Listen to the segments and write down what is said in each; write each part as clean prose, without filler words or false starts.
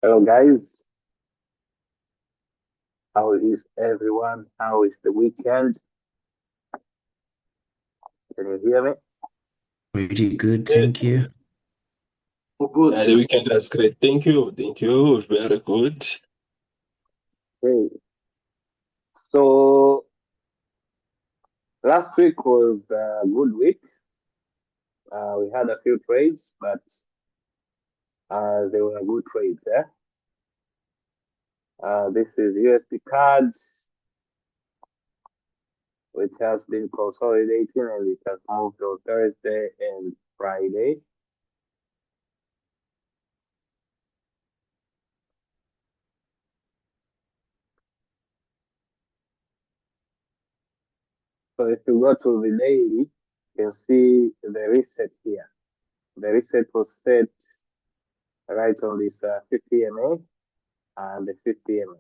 Hello, guys. How is everyone? How is the weekend? Can you hear me? Pretty good, Yeah, thank you. good. The weekend was great. Thank you. Thank you. Very good. Hey, so last week was a good week. We had a few trades, but they were good trades. This is USD CAD, which has been consolidating and it has moved on Thursday and Friday. So if you go to the daily, you can see the reset here. The reset was set right on this 50 MA and the 50 MA.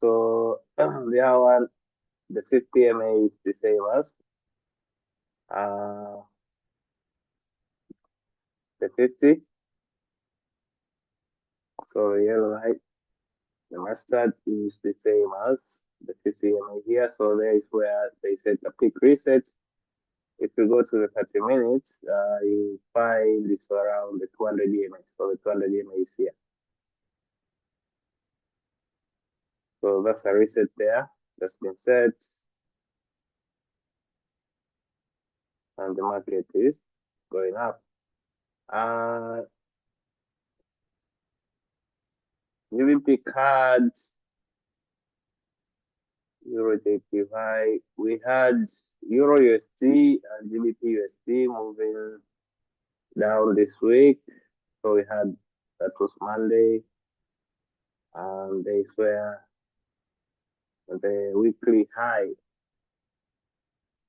So the other one, the 50 MA is the same as uh, the 50. So the yellow light, the mustard is the same as the 50 MA here. So there is where they set a peak reset. If you go to the 30 minutes, you find this around the 200 EMA. So the 200 EMA is here. So that's a reset there that's been set. And the market is going up. GBPCAD, EURJPY. We had EURUSD and GBPUSD moving down this week. So we had that was Monday, and they were the weekly high.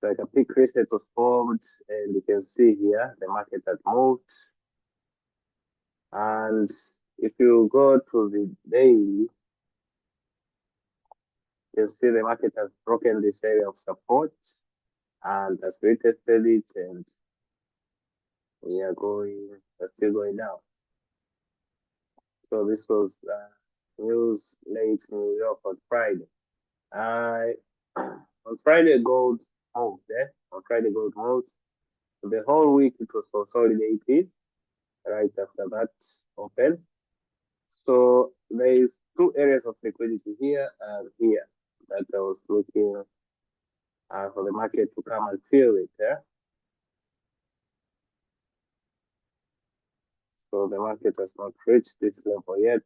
Like a peak reset was formed, and you can see here the market had moved. And if you go to the daily, you can see the market has broken this area of support and has retested it, and we are still going down. So this was news late New York on Friday. On Friday, gold moved. On Friday, gold moved. The whole week it was consolidated right after that open. So there is two areas of liquidity here and here that I was looking for the market to come and fill it. So the market has not reached this level yet.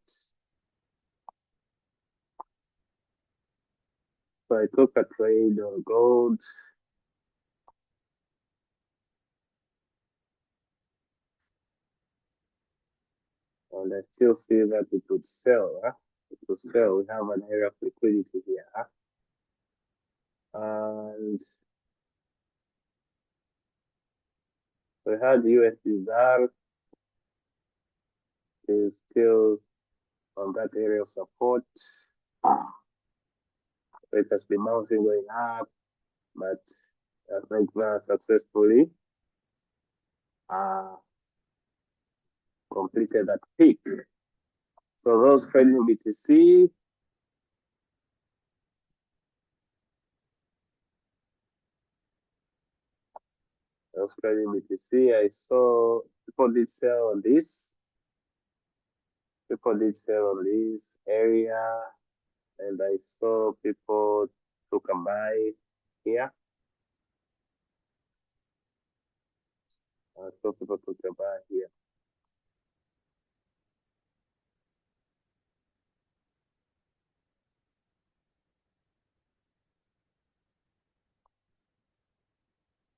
So I took a trade on gold. And I still see that it would sell. It would sell. We have an area of liquidity here. And we had USDZAR is still on that area of support. It has been bouncing going up, but I think that successfully uh, completed that peak. So those trading BTC, I saw people did sell on this. People did sell on this area, and I saw people took a buy here. I saw people took a buy here.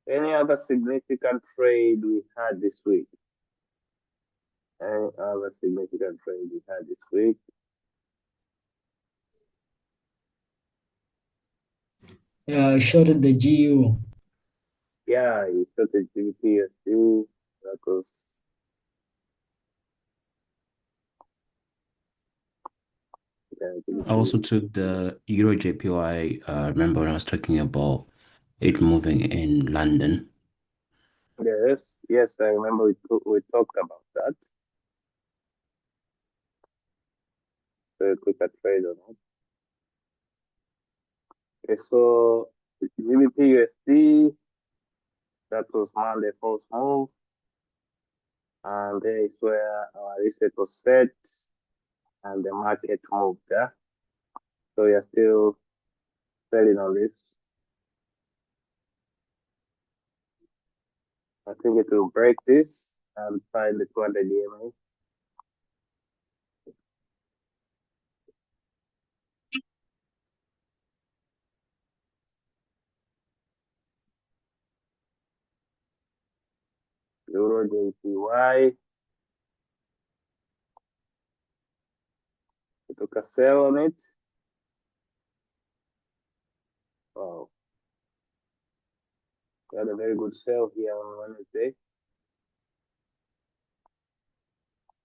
Any other significant trade we had this week? Any other significant trade we had this week? Yeah, I shorted the GU. Yeah, you took the GBPCAD. That was I also took the EURJPY. Remember when I was talking about it moving in London? yes, I remember we talked about that. So a quicker trade on it. Okay, so GBPUSD, that was Monday false move, and there is where our reset was set and the market moved. Yeah? So we are still selling on this. I think it will break this and find the 200 EMA. EURJPY. We took a sell on it. Wow. We had a very good sell here on Wednesday.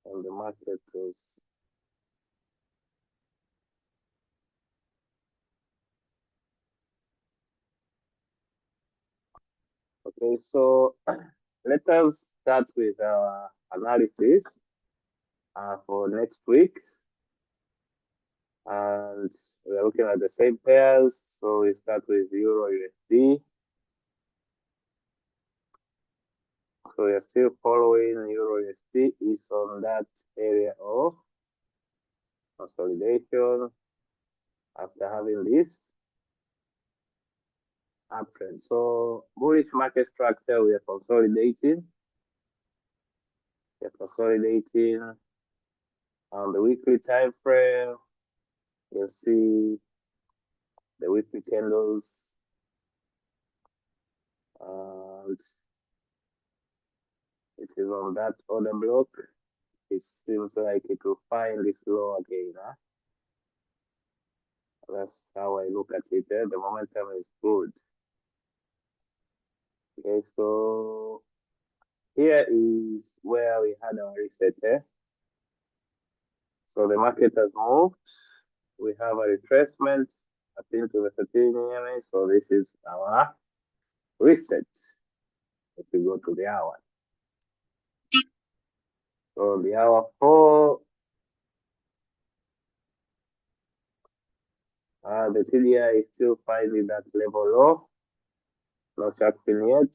And the market was okay. So let us start with our analysis for next week. And we are looking at the same pairs. So we start with EURUSD. So we are still following EURUSD is on that area of consolidation after having this uptrend. So bullish market structure, we are consolidating. We are consolidating on the weekly time frame. You'll see the weekly candles and it is on that order block. It seems like it will find this low again. Huh? That's how I look at it. The momentum is good. Okay, so here is where we had our reset. So the market has moved. We have a retracement up into the 13 EMA. So this is our reset. If we go to the hour. So the hour 4, the TDI is still finding that level low. Not acting yet.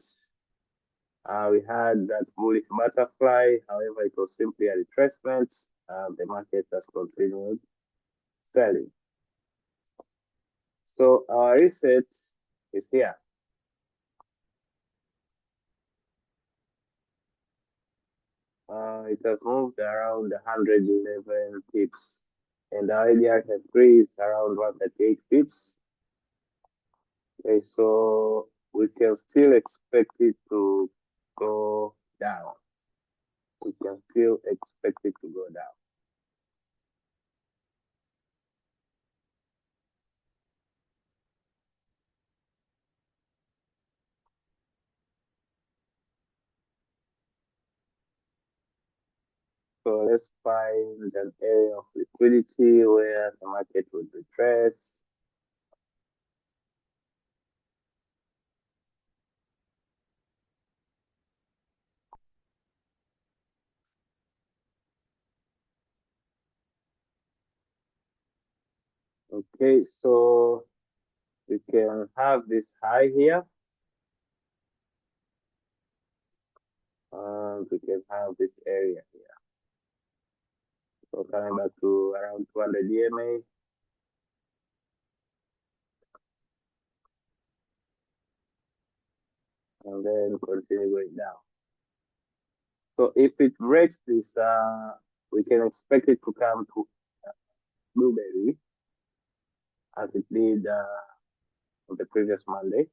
We had that bullish butterfly. However, it was simply a retracement. The market has continued selling. So our reset is here. It has moved around 111 pips. And the idea has increased around 138 pips. Okay, so we can still expect it to go down. We can still expect it to go down. So let's find an area of liquidity where the market would retrace. Okay, so we can have this high here. And we can have this area here. So coming back to around 200 EMA. And then continue going down. So if it breaks this, we can expect it to come to blueberry as it did on the previous Monday.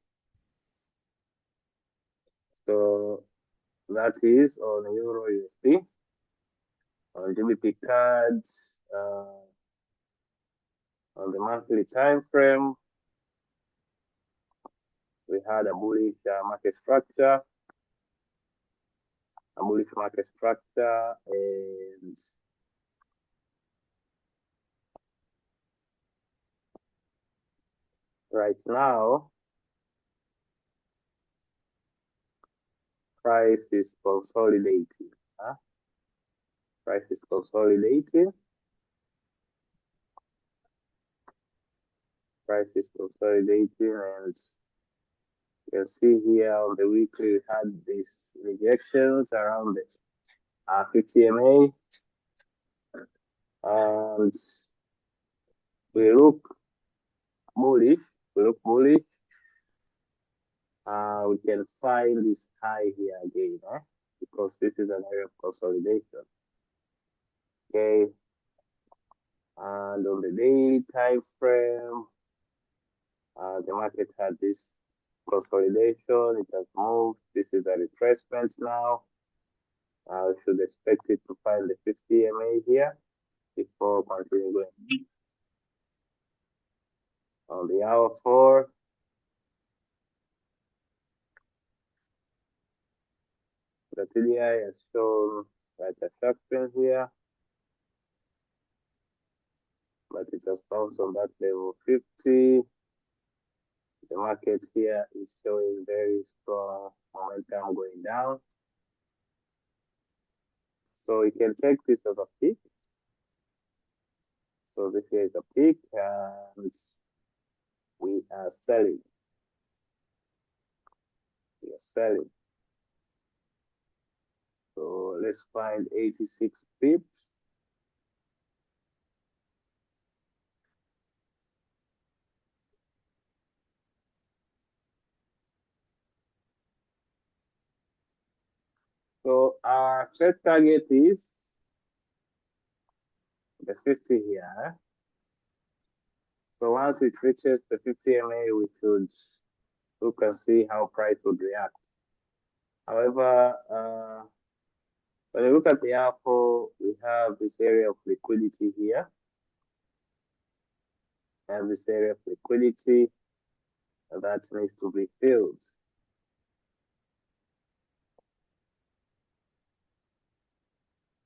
So that is on EURUSD, on GBPCAD, on the monthly time frame. We had a bullish market structure, and right now, price is consolidating. Price is consolidating. Price is consolidating, and you can see here on the weekly we had these rejections around the 50 MA, and we look bullish. We can find this high here again, because this is an area of consolidation. Okay, and on the daily time frame, the market had this consolidation. It has moved. This is a retracement now. We should expect it to find the 50 MA here before continuing going. On the hour 4, the TDI has shown like a sharp trend here, but it has bounced on that level 50. The market here is showing very strong momentum going down. So you can take this as a peak. So this here is a peak, and we are selling. We are selling. So let's find 86 pips. So our trade target is the 50 here. So once it reaches the 50 MA, we should look and see how price would react. However, when you look at the Apple, we have this area of liquidity here. And this area of liquidity that needs to be filled.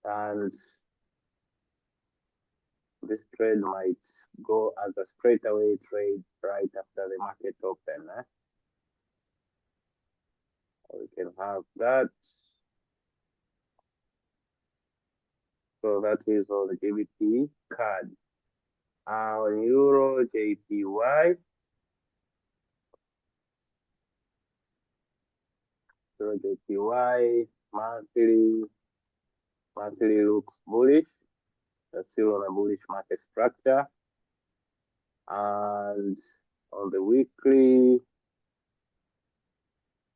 And this trade might go as a straightaway trade right after the market open. We can have that. So that is all the GBPCAD. Our EURJPY. EURJPY monthly looks bullish. That's still on a bullish market structure. And on the weekly,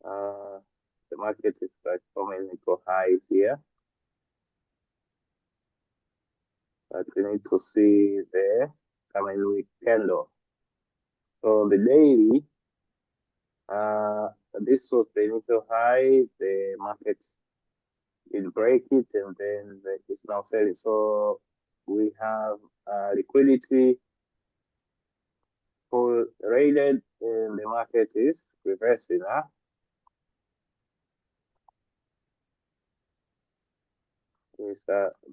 the market is like forming equal highs here. But we need to see the coming week candle. So the daily, this was the initial high. The market did break it, and then it's now selling. So we have liquidity full rated, and the market is reversing.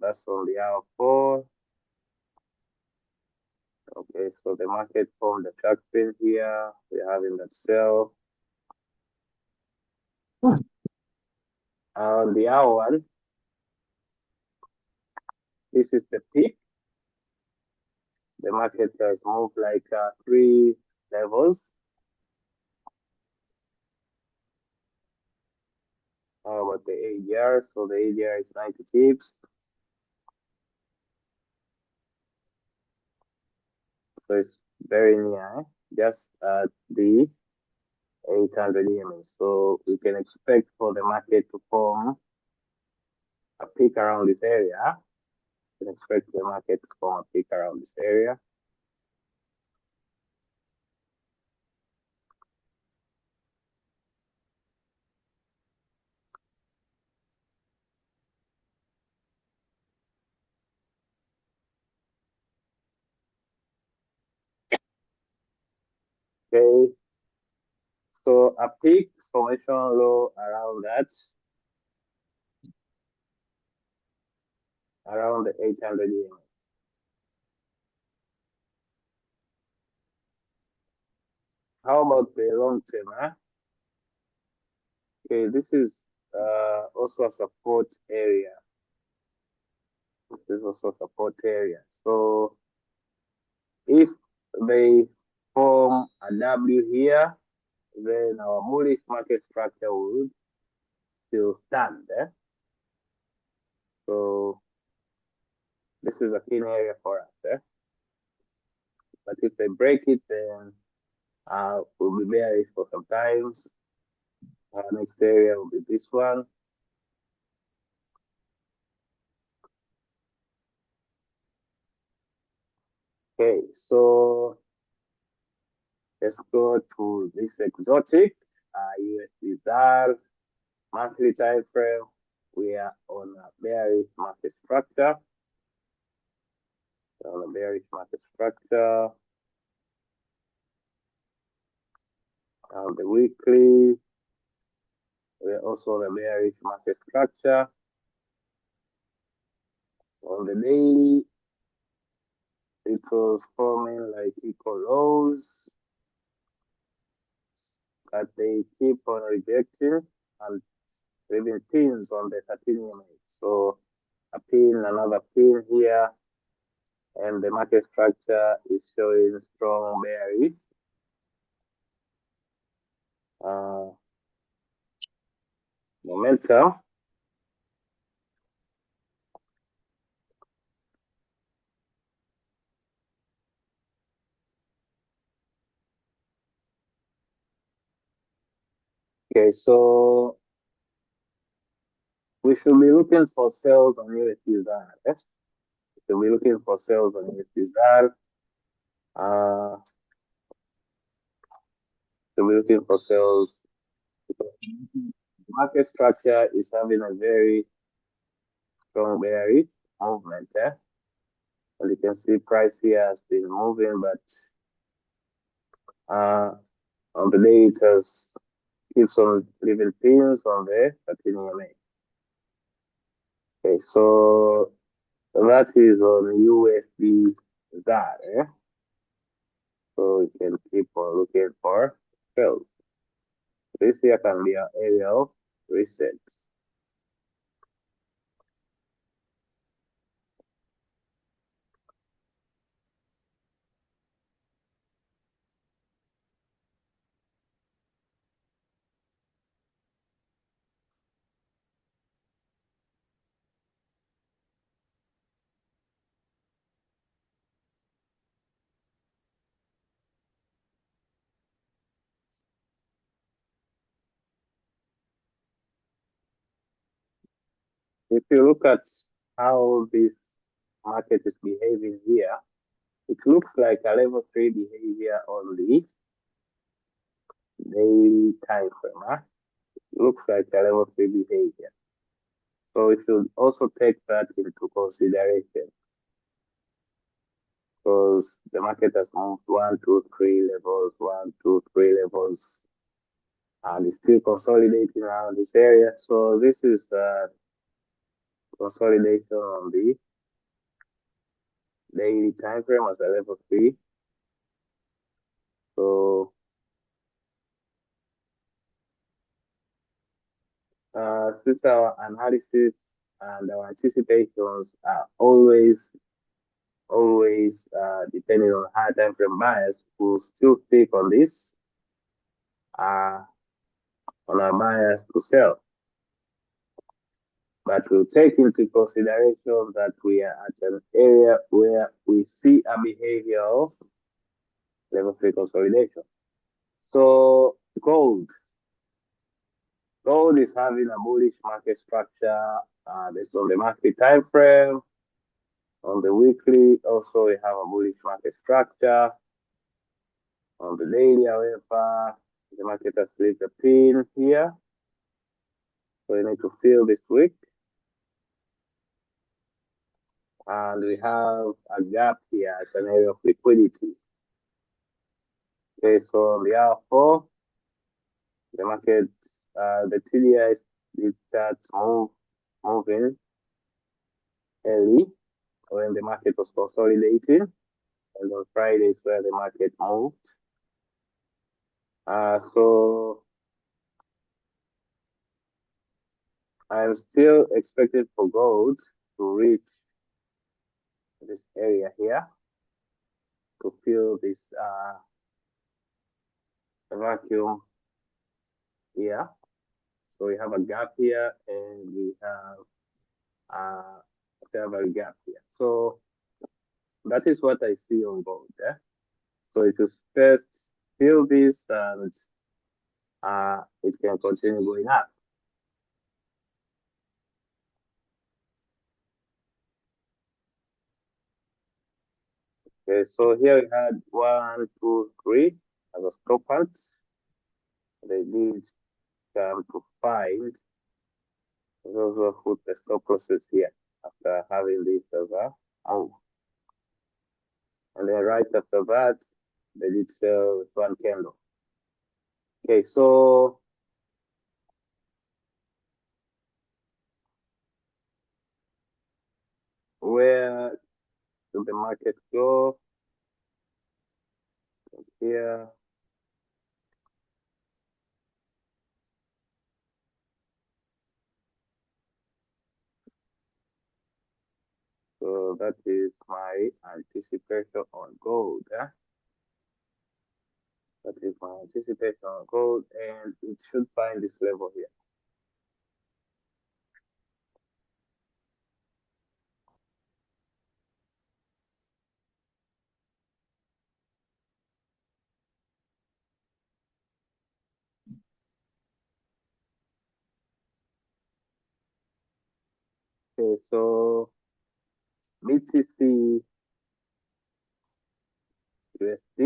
That's on the hour 4. Okay, so the market formed the track pin here. We're having that sell. On the hour 1, this is the peak. The market has moved like 3 levels. How about the ADR? So the ADR is 90 pips. So it's very near, just at the 800 EMA. So we can expect for the market to form a peak around this area. We can expect the market to form a peak around this area. Okay. So a peak formation low around that, around the 800 EMA. How about the long term? Okay, this is also a support area. This is also a support area. So if they form a W here, then our bullish market structure would still stand. So this is a key area for us. But if they break it, then we'll be bearish for some times. Our next area will be this one. Okay, so let's go to this exotic USDZAR monthly time frame. We are on a bearish market structure. On a bearish market structure. On the weekly, we are also on a bearish market structure. On the daily, it was forming like equal lows, but they keep on rejecting and leaving pins on the 13-minute. So a pin, another pin here, and the market structure is showing strong bearish. Momentum. Okay, so we should be looking for sales on USDZAR. Yes? We should be looking for sales on USDZAR. So we're looking for sales. The market structure is having a very strong bearish movement. And you can see price here has been moving, but on the day it has keeps on leaving pins on the 13-MA. Okay, so that is on USDZAR. So you can keep on looking for sales. This here can be an area of reset. If you look at how this market is behaving here, it looks like a level 3 behavior on the daily time frame. It looks like a level 3 behavior. So we should also take that into consideration because the market has moved 1, 2, 3 levels, 1, 2, 3 levels, and it's still consolidating around this area. So this is consolidation on the daily time frame as a level 3. So since our analysis and our anticipations are always depending on high time frame buyers, we'll still stick on this on our buyers to sell. But we'll take into consideration that we are at an area where we see a behavior of level 3 consolidation. So gold is having a bullish market structure based on the monthly time frame. On the weekly, also we have a bullish market structure. On the daily, however, the market has left a pin here. So we need to fill this wick. And we have a gap here as an area of liquidity. Okay, so on the hour 4, the market, the TDI did start moving early when the market was consolidating. And on Friday is where the market moved. So I'm still expecting for gold to reach this area here to fill this a vacuum here. So we have a gap here, and we have a fair value gap here. So that is what I see on board. So it is first fill this, and it can continue going up. Okay, so here we had 1, 2, 3 as a stop point. They did come to find those who put the stop losses here after having this as a out. And then right after that, they did sell one candle. Okay, so where did the market go? Here. So that is my anticipation on gold. That is my anticipation on gold, and it should find this level here. Okay, so BTC USD.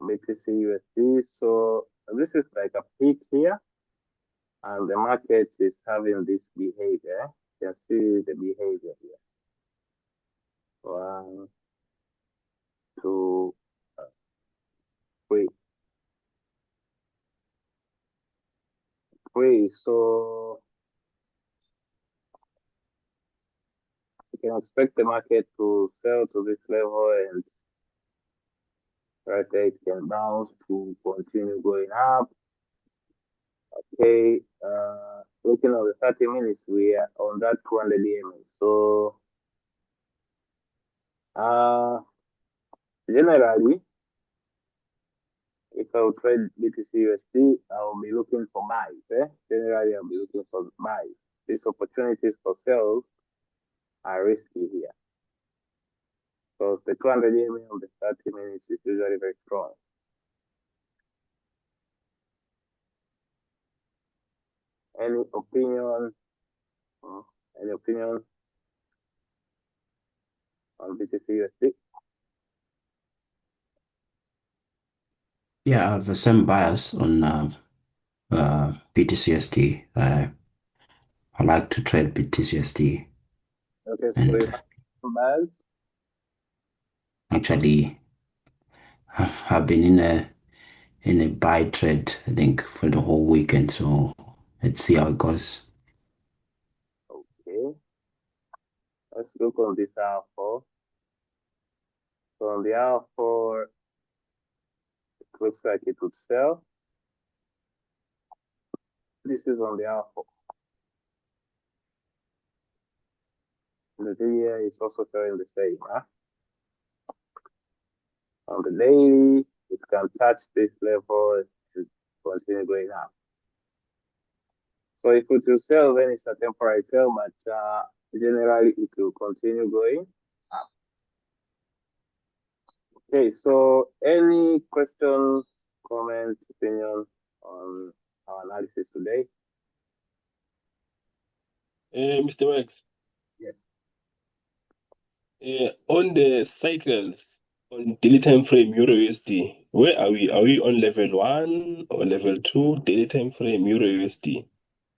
BTC USD. So this is like a peak here, and the market is having this behavior. You can see the behavior here. 1, 2, 3. So you can expect the market to sell to this level, and right there it can bounce to continue going up. Okay, looking at the 30 minutes, we are on that 200 EMA. So generally, if I will trade BTC USD, I will be looking for buys. Generally, I'll be looking for buys. These opportunities for sales are risky here, because the 200 EMA on the 30 minutes is usually very strong. Any opinion? Any opinion on BTC USD? Yeah, I have the same bias on BTCUSD. I like to trade BTCUSD, Okay, so you and have some buys. actually, I've been in a buy trade, I think, for the whole weekend. So let's see how it goes. Okay, let's look on this hour 4. So on the hour 4, it looks like it would sell. This is on the hour 4. The day is also showing the same. On the daily, it can touch this level and continue going up. So if it will sell, then it's a temporary sell, but generally it will continue going up. Okay, so any questions, comments, opinions on our analysis today? Mr. Wax. Yes. On the cycles on daily time frame EURUSD, where are we? Are we on level 1 or level 2 daily time frame EURUSD?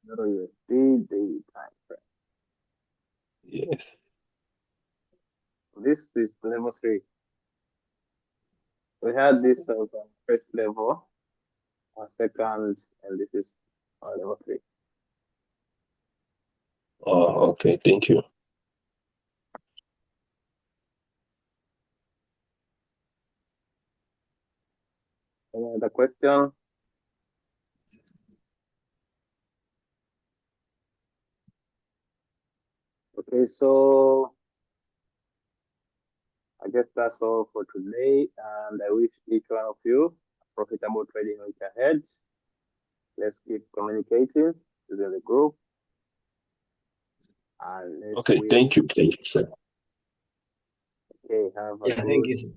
EURUSD daily time frame. Yes. This is level 3. We had this as a first level, a second, and this is level 3. Oh, okay. Thank you. Any other question? Okay, so I guess that's all for today, and I wish each one of you a profitable trading week ahead. Let's keep communicating within the group, and let's Okay, thank you, sir. Okay, have a Yeah, good thank you, sir.